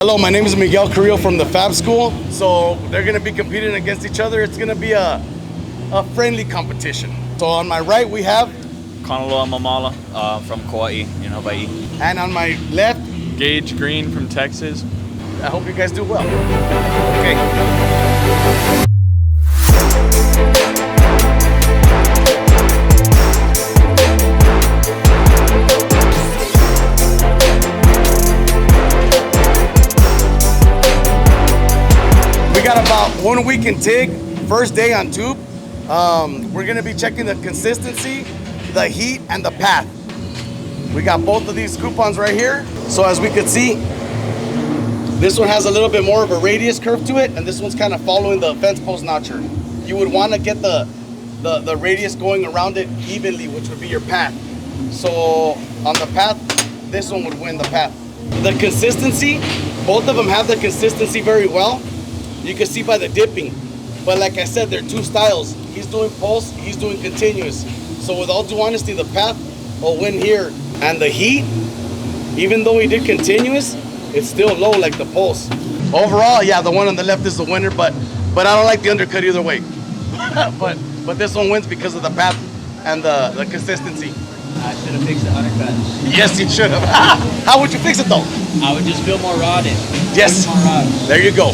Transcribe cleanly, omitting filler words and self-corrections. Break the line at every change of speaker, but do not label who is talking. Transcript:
Hello, my name is Miguel Carrillo from the Fab School. So they're gonna be competing against each other. It's gonna be a friendly competition. So on my right we have
Kanaloa Mamala from Kauai in Hawaii.
and on my left,
Gage Green from Texas.
I hope you guys do well. Okay. We got about 1 week in TIG, first day on tube. We're gonna be checking the consistency, the heat, and the path. We got both of these coupons right here. So as we could see, this one has a little bit more of a radius curve to it, and this one's kind of following the fence post notcher. You would want to get the radius going around it evenly, which would be your path. So on the path, this one would win the path. The consistency, both of them have the consistency very well. You can see by the dipping. But like I said, there are two styles. He's doing pulse, he's doing continuous. So with all due honesty, the path will win here. And the heat, even though he did continuous, it's still low like the pulse. Overall, yeah, the one on the left is the winner, but I don't like the undercut either way. but this one wins because of the path and the consistency.
I should have fixed the undercut.
Yes, you should have. How would you fix it though?
I would just build more rod in.
Yes.
More rod.
There you go.